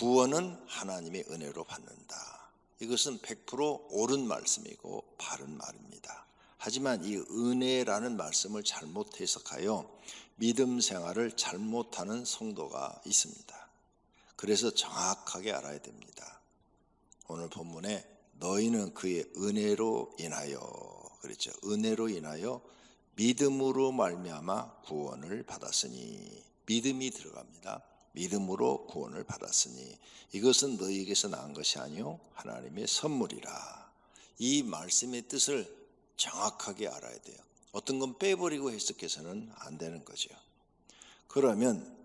구원은 하나님의 은혜로 받는다. 이것은 100% 옳은 말씀이고 바른 말입니다. 하지만 이 은혜라는 말씀을 잘못 해석하여 믿음 생활을 잘못하는 성도가 있습니다. 그래서 정확하게 알아야 됩니다. 오늘 본문에 너희는 그의 은혜로 인하여 그랬죠. 은혜로 인하여 믿음으로 말미암아 구원을 받았으니, 믿음이 들어갑니다. 믿음으로 구원을 받았으니 이것은 너희에게서 난 것이 아니요 하나님의 선물이라. 이 말씀의 뜻을 정확하게 알아야 돼요. 어떤 건 빼버리고 해석해서는 안 되는 거죠. 그러면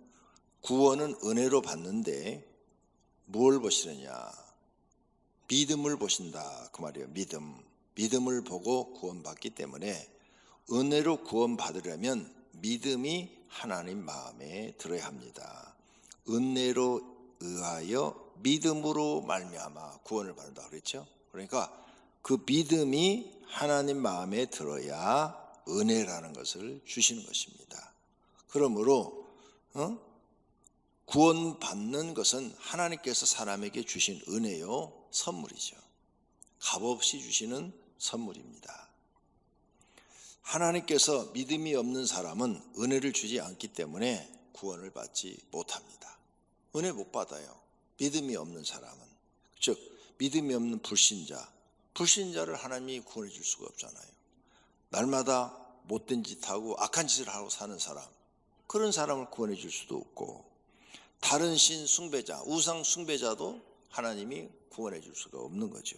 구원은 은혜로 받는데 뭘 보시느냐? 믿음을 보신다 그 말이에요. 믿음을 보고 구원받기 때문에 은혜로 구원받으려면 믿음이 하나님 마음에 들어야 합니다. 은혜로 의하여 믿음으로 말미암아 구원을 받는다 그랬죠. 그러니까 그 믿음이 하나님 마음에 들어야 은혜라는 것을 주시는 것입니다. 그러므로 구원받는 것은 하나님께서 사람에게 주신 은혜요 선물이죠. 값없이 주시는 선물입니다. 하나님께서 믿음이 없는 사람은 은혜를 주지 않기 때문에 구원을 받지 못합니다. 은혜 못 받아요. 믿음이 없는 사람은. 즉 믿음이 없는 불신자를 하나님이 구원해 줄 수가 없잖아요. 날마다 못된 짓 하고 악한 짓을 하고 사는 사람, 그런 사람을 구원해 줄 수도 없고, 다른 신 숭배자, 우상 숭배자도 하나님이 구원해 줄 수가 없는 거죠.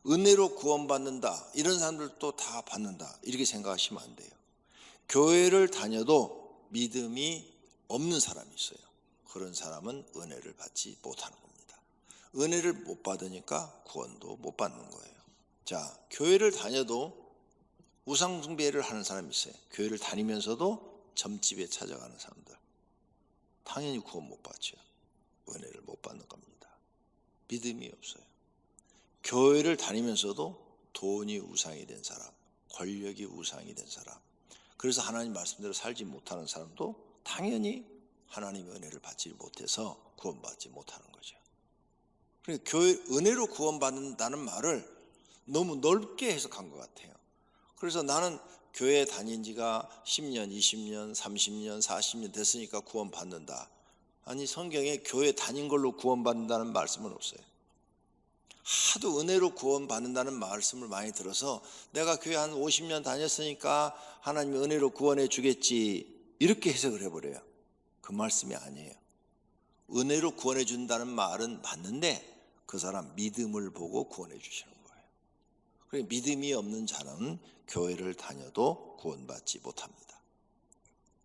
은혜로 구원받는다, 이런 사람들도 다 받는다, 이렇게 생각하시면 안 돼요. 교회를 다녀도 믿음이 없는 사람이 있어요. 그런 사람은 은혜를 받지 못하는 겁니다. 은혜를 못 받으니까 구원도 못 받는 거예요. 자, 교회를 다녀도 우상 숭배를 하는 사람이 있어요. 교회를 다니면서도 점집에 찾아가는 사람들, 당연히 구원 못 받죠. 은혜를 못 받는 겁니다. 믿음이 없어요. 교회를 다니면서도 돈이 우상이 된 사람, 권력이 우상이 된 사람, 그래서 하나님 말씀대로 살지 못하는 사람도 당연히 하나님의 은혜를 받지 못해서 구원받지 못하는 거죠. 그러니까 교회 은혜로 구원받는다는 말을 너무 넓게 해석한 것 같아요. 그래서 나는 교회 다닌 지가 10년, 20년, 30년, 40년 됐으니까 구원받는다. 아니, 성경에 교회 다닌 걸로 구원받는다는 말씀은 없어요. 하도 은혜로 구원받는다는 말씀을 많이 들어서 내가 교회 한 50년 다녔으니까 하나님이 은혜로 구원해 주겠지, 이렇게 해석을 해버려요. 그 말씀이 아니에요. 은혜로 구원해 준다는 말은 맞는데 그 사람 믿음을 보고 구원해 주시는 거예요. 그러니까 믿음이 없는 자는 교회를 다녀도 구원받지 못합니다.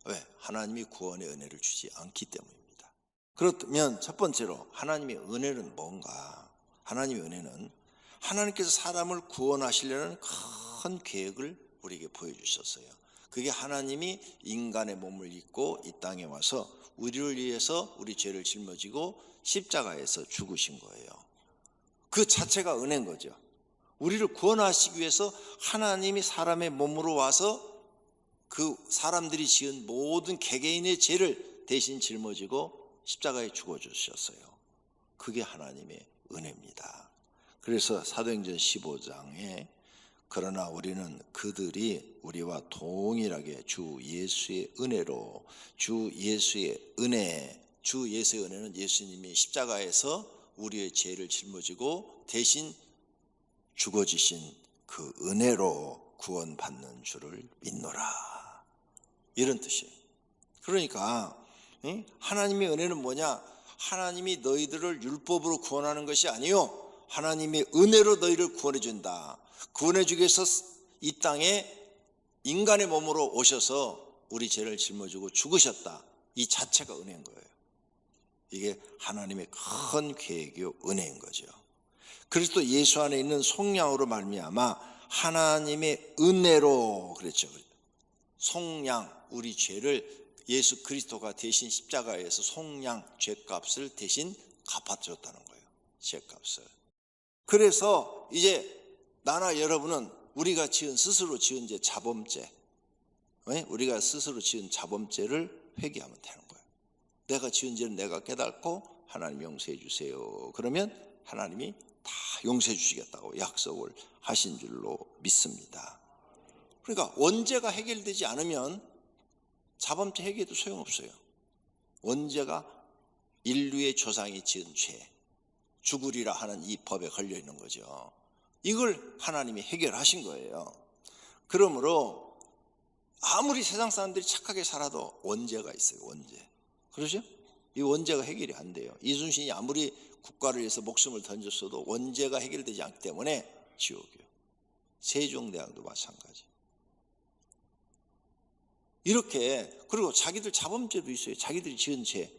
왜? 하나님이 구원의 은혜를 주지 않기 때문입니다. 그렇다면 첫 번째로 하나님의 은혜는 뭔가? 하나님의 은혜는 하나님께서 사람을 구원하시려는 큰 계획을 우리에게 보여주셨어요. 그게 하나님이 인간의 몸을 입고 이 땅에 와서 우리를 위해서 우리 죄를 짊어지고 십자가에서 죽으신 거예요. 그 자체가 은혜인 거죠. 우리를 구원하시기 위해서 하나님이 사람의 몸으로 와서 그 사람들이 지은 모든 개개인의 죄를 대신 짊어지고 십자가에 죽어주셨어요. 그게 하나님의 은혜입니다. 그래서 사도행전 15장에 그러나 우리는 그들이 우리와 동일하게 주 예수의 은혜로, 주 예수의 은혜는 예수님이 십자가에서 우리의 죄를 짊어지고 대신 죽어지신 그 은혜로 구원받는 줄을 믿노라, 이런 뜻이에요. 그러니까 하나님의 은혜는 뭐냐? 하나님이 너희들을 율법으로 구원하는 것이 아니요, 하나님의 은혜로 너희를 구원해 준다. 구원해 주기 위해서 이 땅에 인간의 몸으로 오셔서 우리 죄를 짊어지고 죽으셨다. 이 자체가 은혜인 거예요. 이게 하나님의 큰 계획이요 은혜인 거죠. 그리스도 예수 안에 있는 속량으로 말미암아 하나님의 은혜로, 그랬죠. 속량, 우리 죄를 예수 그리스도가 대신 십자가에서 속량, 죄값을 대신 갚아줬다는 거예요. 죄값을. 그래서 이제 나나 여러분은 우리가 스스로 지은 죄, 자범죄, 우리가 스스로 지은 자범죄를 회개하면 되는 거예요. 내가 지은 죄는 내가 깨닫고 하나님 용서해 주세요. 그러면 하나님이 다 용서해 주시겠다고 약속을 하신 줄로 믿습니다. 그러니까 원죄가 해결되지 않으면 자범죄 해결도 소용없어요. 원죄가 인류의 조상이 지은 죄, 죽으리라 하는 이 법에 걸려 있는 거죠. 이걸 하나님이 해결하신 거예요. 그러므로 아무리 세상 사람들이 착하게 살아도 원죄가 있어요. 원죄. 그렇죠? 이 원죄가 해결이 안 돼요. 이순신이 아무리 국가를 위해서 목숨을 던졌어도 원죄가 해결되지 않기 때문에 지옥이요. 세종대왕도 마찬가지. 이렇게, 그리고 자기들 자범죄도 있어요. 자기들이 지은 죄.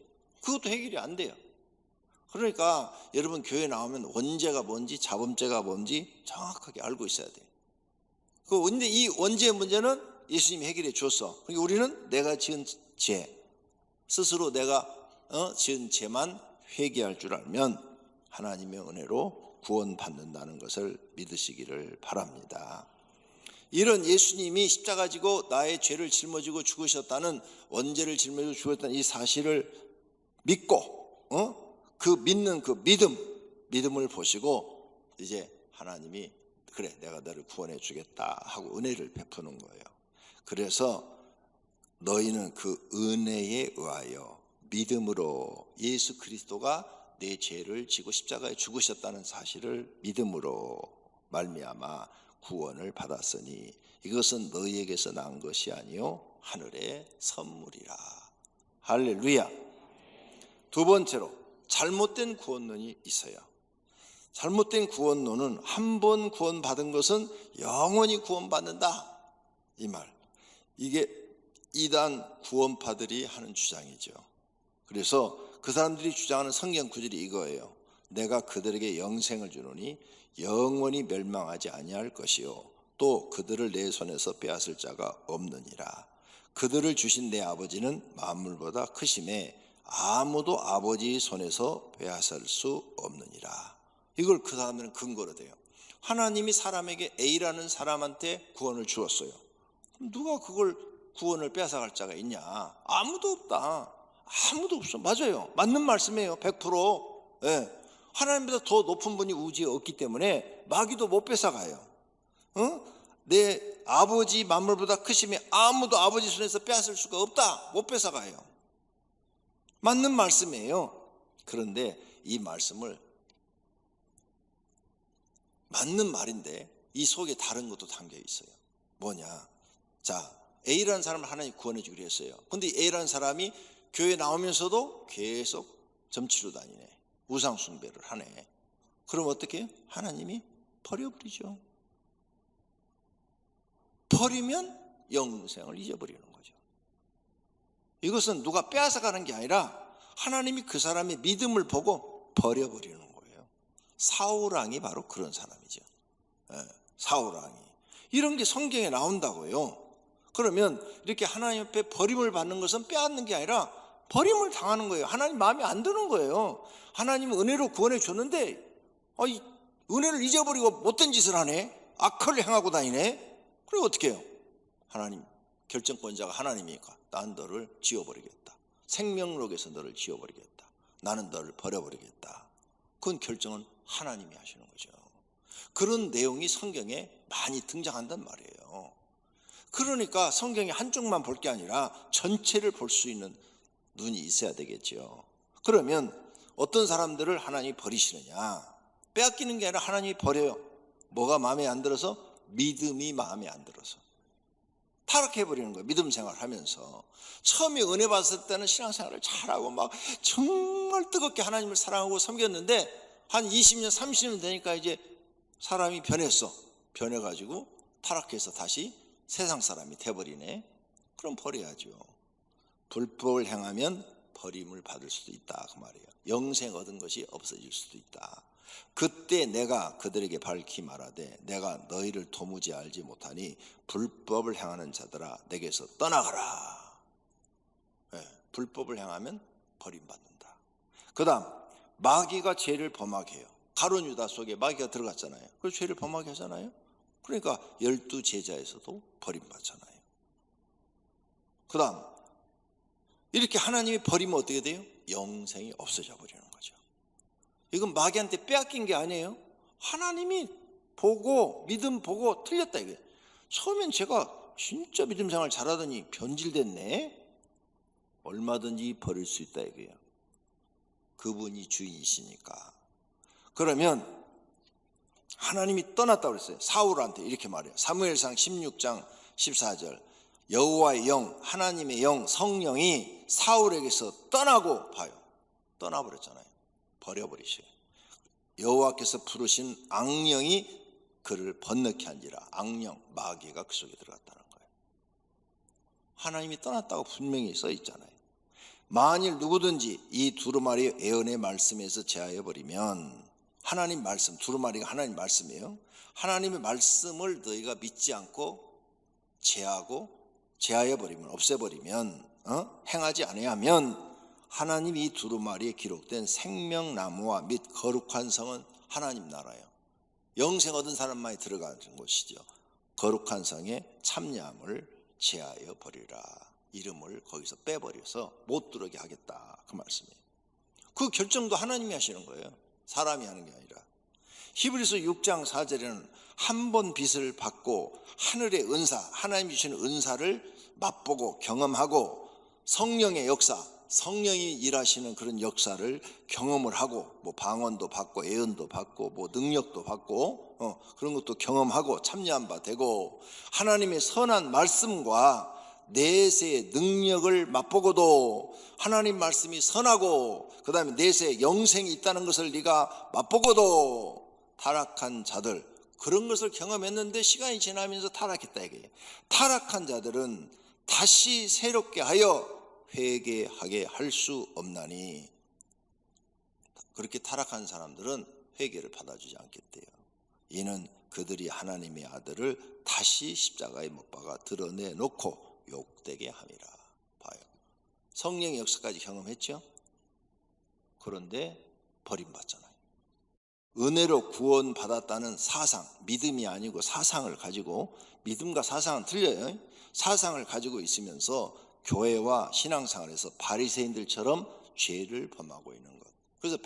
그것도 해결이 안 돼요. 그러니까 여러분 교회 나오면 원죄가 뭔지 자범죄가 뭔지 정확하게 알고 있어야 돼요. 그런데 이 원죄의 문제는 예수님이 해결해 줬어. 그러니까 우리는 내가 지은 죄, 스스로 내가 지은 죄만 회개할 줄 알면 하나님의 은혜로 구원받는다는 것을 믿으시기를 바랍니다. 이런 예수님이 십자가 지고 나의 죄를 짊어지고 죽으셨다는, 원죄를 짊어지고 죽었다는 이 사실을 믿고 그 믿는 그 믿음을 보시고 이제 하나님이 그래 내가 너를 구원해 주겠다 하고 은혜를 베푸는 거예요. 그래서 너희는 그 은혜에 의하여 믿음으로 예수 그리스도가 내 죄를 지고 십자가에 죽으셨다는 사실을 믿음으로 말미암아 구원을 받았으니 이것은 너희에게서 난 것이 아니요 하늘의 선물이라. 할렐루야. 두 번째로 잘못된 구원론이 있어요. 잘못된 구원론은 한 번 구원받은 것은 영원히 구원받는다, 이 말. 이게 이단 구원파들이 하는 주장이죠. 그래서 그 사람들이 주장하는 성경 구절이 이거예요. 내가 그들에게 영생을 주노니 영원히 멸망하지 아니할 것이요 또 그들을 내 손에서 빼앗을 자가 없느니라. 그들을 주신 내 아버지는 만물보다 크심에 아무도 아버지 손에서 빼앗을 수 없느니라. 이걸 그 사람들은 근거로 돼요. 하나님이 사람에게 A라는 사람한테 구원을 주었어요. 그럼 누가 그걸 구원을 빼앗아갈 자가 있냐? 아무도 없다. 아무도 없어. 맞아요. 맞는 말씀이에요. 100%. 예. 하나님보다 더 높은 분이 우주에 없기 때문에 마귀도 못 뺏어가요. 내 아버지 만물보다 크심에 아무도 아버지 손에서 빼앗을 수가 없다. 못 뺏어가요. 맞는 말씀이에요. 그런데 이 말씀을, 맞는 말인데 이 속에 다른 것도 담겨 있어요. 뭐냐? 자, A라는 사람을 하나님 구원해 주기로 했어요. 근데 A라는 사람이 교회 나오면서도 계속 점치러 다니네. 우상 숭배를 하네. 그럼 어떻게 해요? 하나님이 버려버리죠. 버리면 영생을 잊어버리는 거죠. 이것은 누가 빼앗아가는 게 아니라 하나님이 그 사람의 믿음을 보고 버려버리는 거예요. 사울왕이 바로 그런 사람이죠. 사울왕이. 이런 게 성경에 나온다고요. 그러면 이렇게 하나님 앞에 버림을 받는 것은 빼앗는 게 아니라 버림을 당하는 거예요. 하나님 마음에 안 드는 거예요. 하나님은 은혜로 구원해 줬는데 은혜를 잊어버리고 못된 짓을 하네. 악을 행하고 다니네. 그럼 어떻게 해요? 하나님, 결정권자가 하나님이니까 난 너를 지워버리겠다. 생명록에서 너를 지워버리겠다. 나는 너를 버려버리겠다. 그건 결정은 하나님이 하시는 거죠. 그런 내용이 성경에 많이 등장한단 말이에요. 그러니까 성경이 한쪽만 볼 게 아니라 전체를 볼 수 있는 눈이 있어야 되겠죠. 그러면 어떤 사람들을 하나님이 버리시느냐? 빼앗기는 게 아니라 하나님이 버려요. 뭐가 마음에 안 들어서? 믿음이 마음에 안 들어서 타락해버리는 거예요. 믿음 생활을 하면서. 처음에 은혜 받았을 때는 신앙생활을 잘하고 막 정말 뜨겁게 하나님을 사랑하고 섬겼는데 한 20년 30년 되니까 이제 사람이 변했어. 변해가지고 타락해서 다시 세상 사람이 돼버리네. 그럼 버려야죠. 불법을 행하면 버림을 받을 수도 있다, 그 말이에요. 영생 얻은 것이 없어질 수도 있다. 그때 내가 그들에게 밝히 말하되 내가 너희를 도무지 알지 못하니 불법을 행하는 자들아 내게서 떠나가라. 불법을 행하면 버림받는다. 그 다음 마귀가 죄를 범하게 해요. 가룟 유다 속에 마귀가 들어갔잖아요. 그래서 죄를 범하게 하잖아요. 그러니까 12 제자에서도 버림받잖아요. 그 다음 이렇게 하나님이 버리면 어떻게 돼요? 영생이 없어져 버리는 거죠. 이건 마귀한테 빼앗긴 게 아니에요. 하나님이 보고 믿음 보고 틀렸다 이거예요. 처음엔 제가 진짜 믿음 생활 잘하더니 변질됐네. 얼마든지 버릴 수 있다 이거예요. 그분이 주인이시니까. 그러면 하나님이 떠났다고 그랬어요. 사울한테 이렇게 말해요. 사무엘상 16장 14절. 여호와의 영, 하나님의 영, 성령이 사울에게서 떠나고 봐요. 떠나버렸잖아요. 버려버리셔요. 여호와께서 부르신 악령이 그를 번뇌케 한지라. 악령, 마귀가 그 속에 들어갔다는 거예요. 하나님이 떠났다고 분명히 써 있잖아요. 만일 누구든지 이 두루마리 예언의 말씀에서 제하여버리면, 하나님 말씀, 두루마리가 하나님 말씀이에요. 하나님의 말씀을 너희가 믿지 않고 제하여버리면, 없애버리면, 행하지 아니하면 하나님이 이 두루마리에 기록된 생명나무와 및 거룩한 성은 하나님 나라예요. 영생 얻은 사람만이 들어가는 곳이죠. 거룩한 성에 참여함을 제하여 버리라. 이름을 거기서 빼버려서 못 들어오게 하겠다, 그 말씀이에요. 그 결정도 하나님이 하시는 거예요. 사람이 하는 게 아니라. 히브리서 6장 4절에는 한 번 빚을 받고 하늘의 은사, 하나님이 주시는 은사를 맛보고 경험하고 성령의 역사, 성령이 일하시는 그런 역사를 경험을 하고, 뭐 방언도 받고 예언도 받고 뭐 능력도 받고 그런 것도 경험하고 참여한 바 되고, 하나님의 선한 말씀과 내세의 능력을 맛보고도, 하나님 말씀이 선하고 그 다음에 내세에 영생이 있다는 것을 네가 맛보고도 타락한 자들, 그런 것을 경험했는데 시간이 지나면서 타락했다 이거예요. 타락한 자들은 다시 새롭게 하여 회개하게 할 수 없나니, 그렇게 타락한 사람들은 회개를 받아주지 않겠대요. 이는 그들이 하나님의 아들을 다시 십자가에 못 박아 드러내놓고 욕되게 함이라. 봐요. 성령의 역사까지 경험했죠. 그런데 버림받잖아요. 은혜로 구원받았다는 사상, 믿음이 아니고 사상을 가지고, 믿음과 사상은 틀려요. 사상을 가지고 있으면서 교회와 신앙생활에서 바리새인들처럼 죄를 범하고 있는 것. 그래서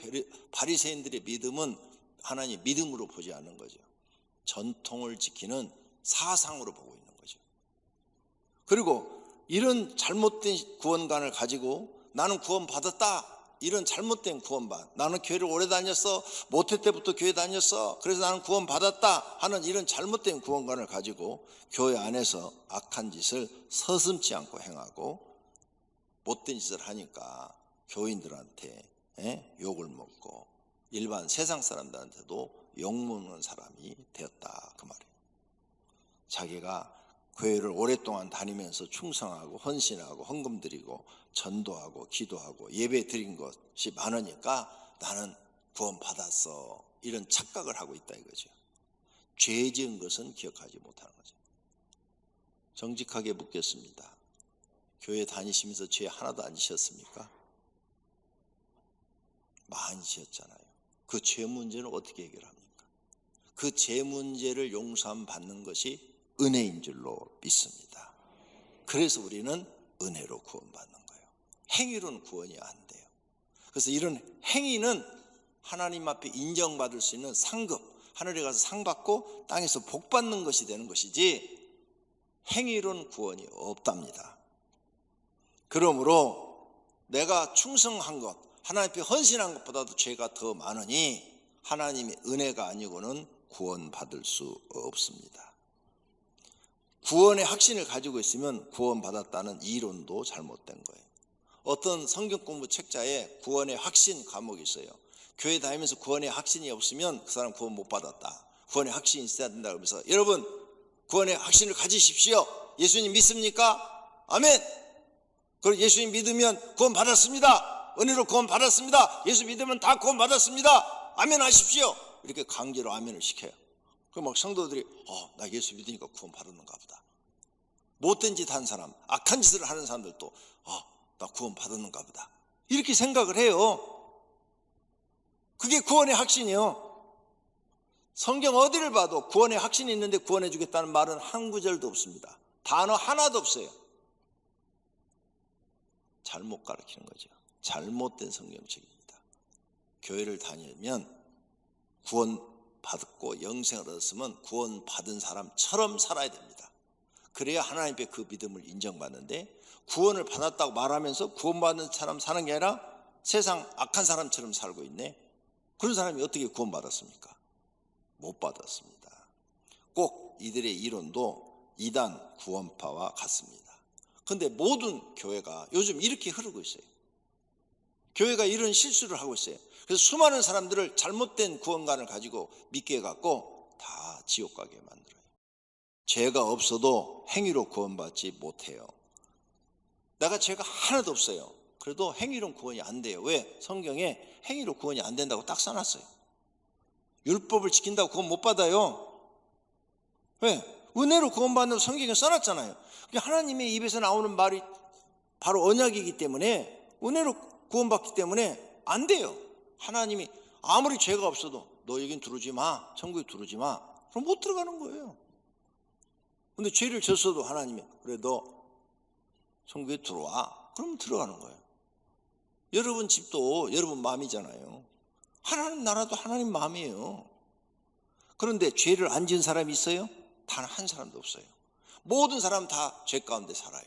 바리새인들의 믿음은 하나님 믿음으로 보지 않는 거죠. 전통을 지키는 사상으로 보고 있는 거죠. 그리고 이런 잘못된 구원관을 가지고 나는 구원받았다, 이런 잘못된 구원반, 나는 교회를 오래 다녔어, 모태 때부터 교회 다녔어, 그래서 나는 구원받았다 하는 이런 잘못된 구원관을 가지고 교회 안에서 악한 짓을 서슴지 않고 행하고 못된 짓을 하니까 교인들한테 욕을 먹고 일반 세상 사람들한테도 욕먹는 사람이 되었다, 그 말이에요. 자기가 교회를 오랫동안 다니면서 충성하고 헌신하고 헌금 드리고 전도하고 기도하고 예배 드린 것이 많으니까 나는 구원 받았어, 이런 착각을 하고 있다 이거죠. 죄 지은 것은 기억하지 못하는 거죠. 정직하게 묻겠습니다. 교회 다니시면서 죄 하나도 안 지셨습니까? 많이 지었잖아요. 그 죄 문제는 어떻게 해결합니까? 그 죄 문제를 용서함 받는 것이 은혜인 줄로 믿습니다. 그래서 우리는 은혜로 구원받는 거예요. 행위로는 구원이 안 돼요. 그래서 이런 행위는 하나님 앞에 인정받을 수 있는 상급, 하늘에 가서 상 받고 땅에서 복 받는 것이 되는 것이지 행위로는 구원이 없답니다. 그러므로 내가 충성한 것, 하나님 앞에 헌신한 것보다도 죄가 더 많으니 하나님의 은혜가 아니고는 구원받을 수 없습니다. 구원의 확신을 가지고 있으면 구원받았다는 이론도 잘못된 거예요. 어떤 성경 공부 책자에 구원의 확신 과목이 있어요. 교회 다니면서 구원의 확신이 없으면 그 사람 구원 못 받았다, 구원의 확신이 있어야 된다 그러면서, 여러분 구원의 확신을 가지십시오. 예수님 믿습니까? 아멘. 그리고 예수님 믿으면 구원 받았습니다, 은혜로 구원 받았습니다, 예수 믿으면 다 구원 받았습니다, 아멘 하십시오, 이렇게 강제로 아멘을 시켜요. 그럼 막 성도들이 나 예수 믿으니까 구원 받았는가 보다. 못된 짓 한 사람, 악한 짓을 하는 사람들도 나 구원 받았는가 보다, 이렇게 생각을 해요. 그게 구원의 확신이에요. 성경 어디를 봐도 구원의 확신이 있는데 구원해 주겠다는 말은 한 구절도 없습니다. 단어 하나도 없어요. 잘못 가르치는 거죠. 잘못된 성경책입니다. 교회를 다니면 구원받고 영생을 얻었으면 구원받은 사람처럼 살아야 됩니다. 그래야 하나님께 그 믿음을 인정받는데, 구원을 받았다고 말하면서 구원받은 사람 사는 게 아니라 세상 악한 사람처럼 살고 있네. 그런 사람이 어떻게 구원받았습니까? 못 받았습니다. 꼭 이들의 이론도 이단 구원파와 같습니다. 그런데 모든 교회가 요즘 이렇게 흐르고 있어요. 교회가 이런 실수를 하고 있어요. 그래서 수많은 사람들을 잘못된 구원관을 가지고 믿게 해갖고 다 지옥 가게 만들어요. 죄가 없어도 행위로 구원받지 못해요. 내가 죄가 하나도 없어요. 그래도 행위로 구원이 안 돼요. 왜? 성경에 행위로 구원이 안 된다고 딱 써놨어요. 율법을 지킨다고 구원 못 받아요. 왜? 은혜로 구원받는다고 성경에 써놨잖아요. 하나님의 입에서 나오는 말이 바로 언약이기 때문에, 은혜로 구원받기 때문에 안 돼요. 하나님이 아무리 죄가 없어도 너 여긴 들어오지 마, 천국에 들어오지 마, 그럼 못 들어가는 거예요. 근데 죄를 졌어도 하나님이 그래 너 천국에 들어와, 그럼 들어가는 거예요. 여러분 집도 여러분 마음이잖아요. 하나님 나라도 하나님 마음이에요. 그런데 죄를 안 지은 사람이 있어요? 단 한 사람도 없어요. 모든 사람 다 죄 가운데 살아요.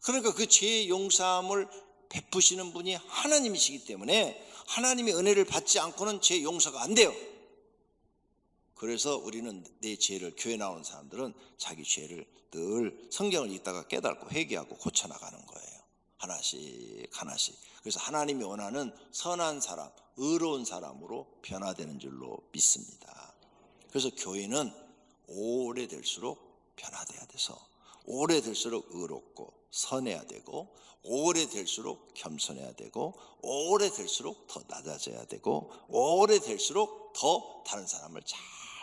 그러니까 그 죄의 용서함을 베푸시는 분이 하나님이시기 때문에 하나님의 은혜를 받지 않고는 죄 용서가 안 돼요. 그래서 우리는 내 죄를, 교회 나오는 사람들은 자기 죄를 늘 성경을 읽다가 깨닫고 회개하고 고쳐나가는 거예요. 하나씩 하나씩. 그래서 하나님이 원하는 선한 사람, 의로운 사람으로 변화되는 줄로 믿습니다. 그래서 교회는 오래될수록 변화돼야 돼서, 오래될수록 의롭고 선해야 되고, 오래될수록 겸손해야 되고, 오래될수록 더 낮아져야 되고, 오래될수록 더 다른 사람을 잘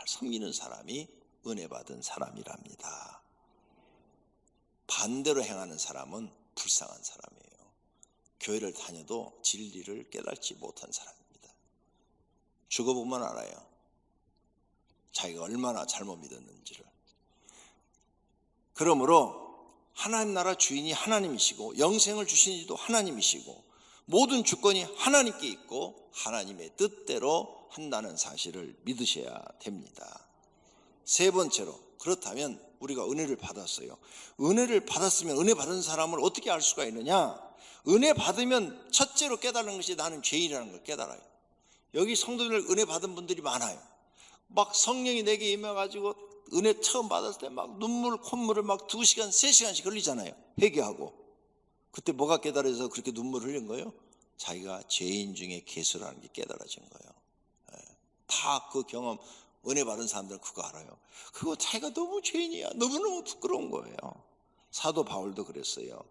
섬기는 사람이 은혜 받은 사람이랍니다. 반대로 행하는 사람은 불쌍한 사람이에요. 교회를 다녀도 진리를 깨닫지 못한 사람입니다. 죽어보면 알아요. 자기가 얼마나 잘못 믿었는지를. 그러므로 하나님 나라 주인이 하나님이시고 영생을 주신 이도 하나님이시고 모든 주권이 하나님께 있고 하나님의 뜻대로 한다는 사실을 믿으셔야 됩니다. 세 번째로, 그렇다면 우리가 은혜를 받았어요. 은혜를 받았으면 은혜 받은 사람을 어떻게 알 수가 있느냐? 은혜 받으면 첫째로 깨달은 것이 나는 죄인이라는 걸 깨달아요. 여기 성도들 은혜 받은 분들이 많아요. 막 성령이 내게 임해가지고 은혜 처음 받았을 때 막 눈물, 콧물을 막 2시간, 3시간씩 흘리잖아요. 회개하고. 그때 뭐가 깨달아서 그렇게 눈물을 흘린 거예요? 자기가 죄인 중에 괴수라는 게 깨달아진 거예요. 다 그 경험, 은혜 받은 사람들은 그거 알아요. 그거 자기가 너무 죄인이야. 너무너무 부끄러운 거예요. 사도 바울도 그랬어요.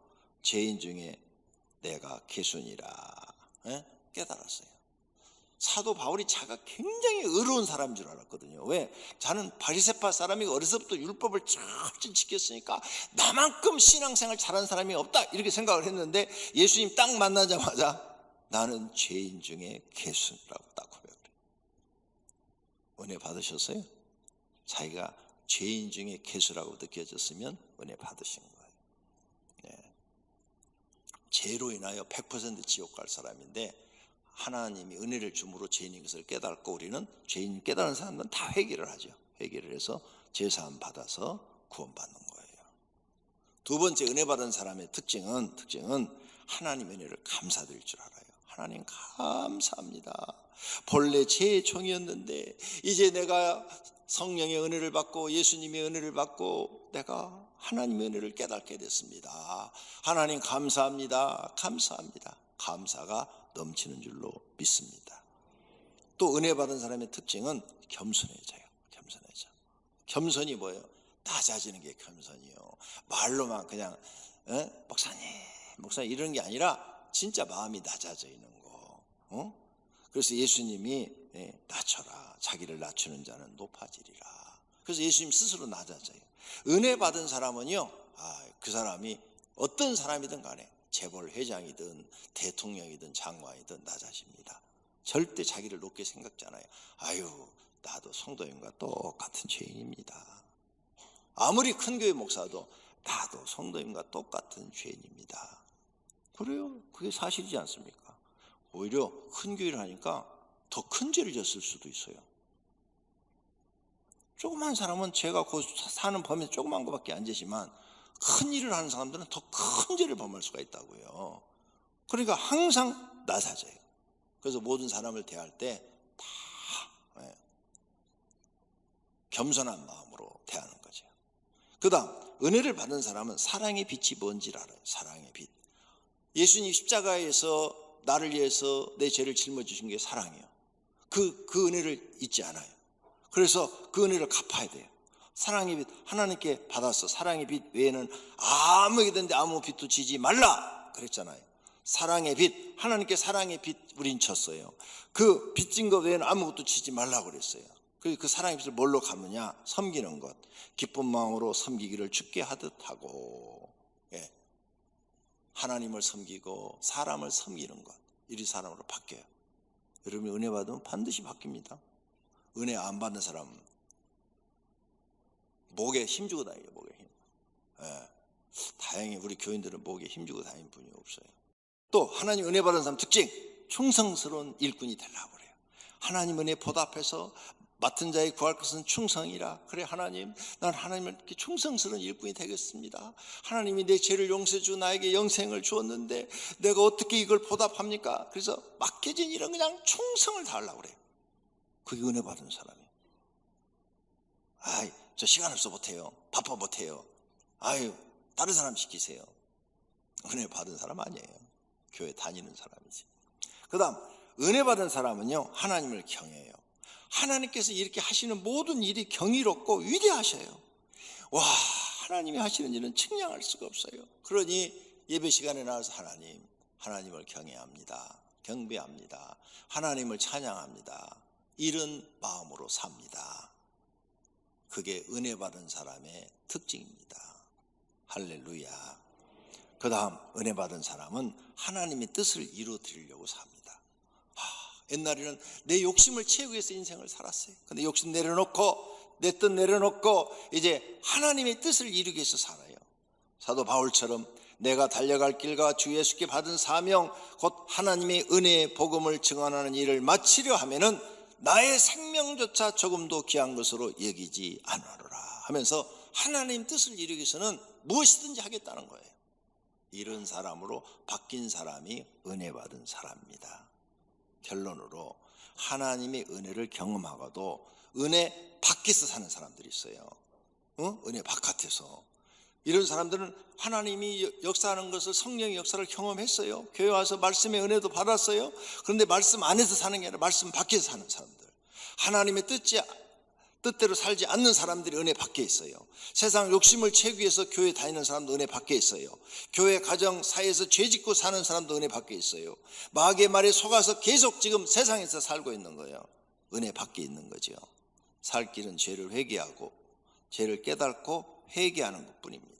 죄인 중에 내가 괴수니라. 깨달았어요. 사도 바울이 자기가 굉장히 의로운 사람인 줄 알았거든요. 왜? 자는 바리새파 사람이 어려서부터 율법을 철저히 지켰으니까 나만큼 신앙생활 잘하는 사람이 없다, 이렇게 생각을 했는데 예수님 딱 만나자마자 나는 죄인 중에 괴수라고 딱 고백을 해요. 은혜 받으셨어요? 자기가 죄인 중에 괴수라고 느껴졌으면 은혜 받으신 거예요. 네. 죄로 인하여 100% 지옥 갈 사람인데 하나님이 은혜를 줌으로 죄인인 것을 깨닫고, 우리는 죄인 깨달은 사람들은 다 회개를 하죠. 회개를 해서 죄사함 받아서 구원받는 거예요. 두 번째, 은혜 받은 사람의 특징은 하나님 은혜를 감사드릴 줄 알아요. 하나님 감사합니다. 본래 죄의 종이었는데 이제 내가 성령의 은혜를 받고 예수님의 은혜를 받고 내가 하나님의 은혜를 깨닫게 됐습니다. 하나님 감사합니다. 감사합니다. 감사가 넘치는 줄로 믿습니다. 또 은혜 받은 사람의 특징은 겸손해져요. 겸손이 뭐예요? 낮아지는 게 겸손이요. 말로만 그냥 목사님 이런 게 아니라 진짜 마음이 낮아져 있는 거. 그래서 예수님이 낮춰라. 자기를 낮추는 자는 높아지리라. 그래서 예수님 스스로 낮아져요. 은혜 받은 사람은요, 그 사람이 어떤 사람이든 간에 재벌 회장이든 대통령이든 장관이든 낮아집니다. 절대 자기를 높게 생각지 않아요. 아유, 나도 성도님과 똑같은 죄인입니다. 아무리 큰 교회 목사도 나도 성도님과 똑같은 죄인입니다. 그래요. 그게 사실이지 않습니까? 오히려 큰 교회를 하니까 더 큰 죄를 졌을 수도 있어요. 조그만 사람은 죄가 그 사는 범위에 조그만 것밖에 안 되지만 큰 일을 하는 사람들은 더 큰 죄를 범할 수가 있다고요. 그러니까 항상 나사져요. 그래서 모든 사람을 대할 때 다 겸손한 마음으로 대하는 거죠. 그 다음 은혜를 받은 사람은 사랑의 빛이 뭔지를 알아요. 사랑의 빛. 예수님 십자가에서 나를 위해서 내 죄를 짊어지신 게 사랑이에요. 그 은혜를 잊지 않아요. 그래서 그 은혜를 갚아야 돼요. 사랑의 빛, 하나님께 받았어. 사랑의 빛 외에는 아무에게든지 아무 빛도 지지 말라 그랬잖아요. 사랑의 빛, 하나님께 사랑의 빛 우린 쳤어요. 그 빚진 것 외에는 아무것도 지지 말라고 그랬어요. 그 사랑의 빛을 뭘로 갚느냐? 섬기는 것. 기쁜 마음으로 섬기기를 주께 하듯 하고, 하나님을 섬기고 사람을 섬기는 것, 이리 사람으로 바뀌어요. 여러분이 은혜 받으면 반드시 바뀝니다. 은혜 안 받는 사람은 목에 힘주고 다녀요. 목에 힘. 다행히 우리 교인들은 목에 힘주고 다니는 분이 없어요. 또 하나님 은혜 받은 사람 특징, 충성스러운 일꾼이 되려고 그래요. 하나님 은혜 보답해서 맡은 자의 구할 것은 충성이라. 그래 하나님, 난 하나님을 이렇게 충성스러운 일꾼이 되겠습니다. 하나님이 내 죄를 용서해 주고 나에게 영생을 주었는데 내가 어떻게 이걸 보답합니까? 그래서 맡겨진 일은 그냥 충성을 다하려고 그래요. 그게 은혜 받은 사람이에요. 아이, 저 시간 없어 못해요. 바빠 못해요. 아유, 다른 사람 시키세요. 은혜 받은 사람 아니에요. 교회 다니는 사람이지. 그 다음 은혜 받은 사람은요, 하나님을 경외해요. 하나님께서 이렇게 하시는 모든 일이 경이롭고 위대하셔요. 와, 하나님이 하시는 일은 측량할 수가 없어요. 그러니 예배 시간에 나와서 하나님을 경외합니다. 경배합니다. 하나님을 찬양합니다. 이런 마음으로 삽니다. 그게 은혜 받은 사람의 특징입니다. 할렐루야. 그 다음 은혜 받은 사람은 하나님의 뜻을 이루어드리려고 삽니다. 옛날에는 내 욕심을 채우기 위해서 인생을 살았어요. 근데 욕심 내려놓고 내 뜻 내려놓고 이제 하나님의 뜻을 이루기 위해서 살아요. 사도 바울처럼 내가 달려갈 길과 주 예수께 받은 사명 곧 하나님의 은혜의 복음을 증언하는 일을 마치려 하면은 나의 생명조차 조금도 귀한 것으로 여기지 않으리라 하면서 하나님 뜻을 이루기 위해서는 무엇이든지 하겠다는 거예요. 이런 사람으로 바뀐 사람이 은혜 받은 사람입니다. 결론으로 하나님의 은혜를 경험하고도 은혜 밖에서 사는 사람들이 있어요. 은혜 바깥에서. 이런 사람들은 하나님이 역사하는 것을, 성령의 역사를 경험했어요. 교회 와서 말씀의 은혜도 받았어요. 그런데 말씀 안에서 사는 게 아니라 말씀 밖에서 사는 사람들, 하나님의 뜻대로 살지 않는 사람들이 은혜 밖에 있어요. 세상 욕심을 채우기 위해서 교회 다니는 사람도 은혜 밖에 있어요. 교회 가정 사이에서 죄 짓고 사는 사람도 은혜 밖에 있어요. 마귀의 말에 속아서 계속 지금 세상에서 살고 있는 거예요. 은혜 밖에 있는 거죠. 살 길은 죄를 회개하고 죄를 깨닫고 회개하는 것뿐입니다.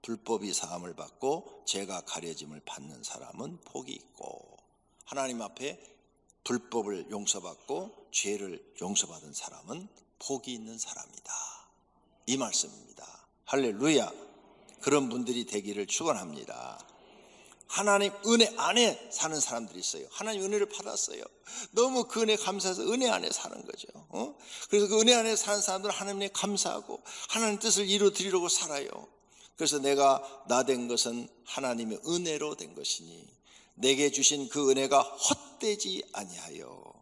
불법이 사함을 받고 죄가 가려짐을 받는 사람은 복이 있고, 하나님 앞에 불법을 용서받고 죄를 용서받은 사람은 복이 있는 사람이다. 이 말씀입니다. 할렐루야. 그런 분들이 되기를 축원합니다. 하나님 은혜 안에 사는 사람들이 있어요. 하나님 은혜를 받았어요. 너무 그 은혜 감사해서 은혜 안에 사는 거죠. 그래서 그 은혜 안에 사는 사람들은 하나님에 감사하고 하나님 뜻을 이루어드리려고 살아요. 그래서 내가 나 된 것은 하나님의 은혜로 된 것이니 내게 주신 그 은혜가 헛되지 아니하여,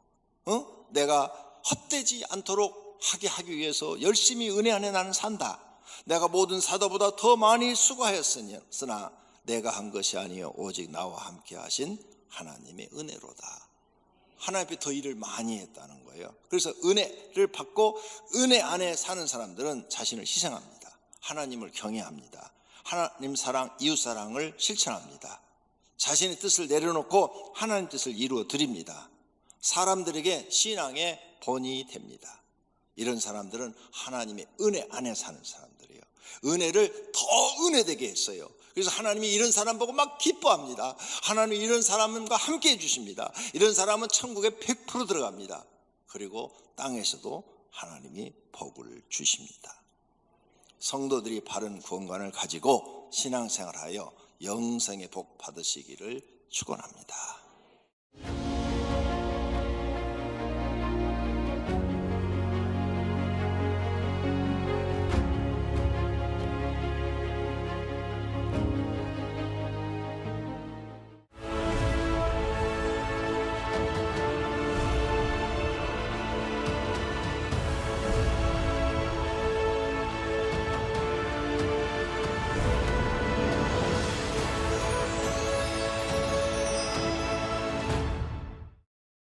내가 헛되지 않도록 하기 위해서 열심히 은혜 안에 나는 산다. 내가 모든 사도보다 더 많이 수고하였으나 내가 한 것이 아니요 오직 나와 함께 하신 하나님의 은혜로다. 하나님 앞에 더 일을 많이 했다는 거예요. 그래서 은혜를 받고 은혜 안에 사는 사람들은 자신을 희생합니다. 하나님을 경외합니다. 하나님 사랑, 이웃 사랑을 실천합니다. 자신의 뜻을 내려놓고 하나님 뜻을 이루어 드립니다. 사람들에게 신앙의 본이 됩니다. 이런 사람들은 하나님의 은혜 안에 사는 사람들이에요. 은혜를 더 은혜되게 했어요. 그래서 하나님이 이런 사람 보고 막 기뻐합니다. 하나님이 이런 사람과 함께 해주십니다. 이런 사람은 천국에 100% 들어갑니다. 그리고 땅에서도 하나님이 복을 주십니다. 성도들이 바른 구원관을 가지고 신앙생활하여 영생의 복 받으시기를 축원합니다.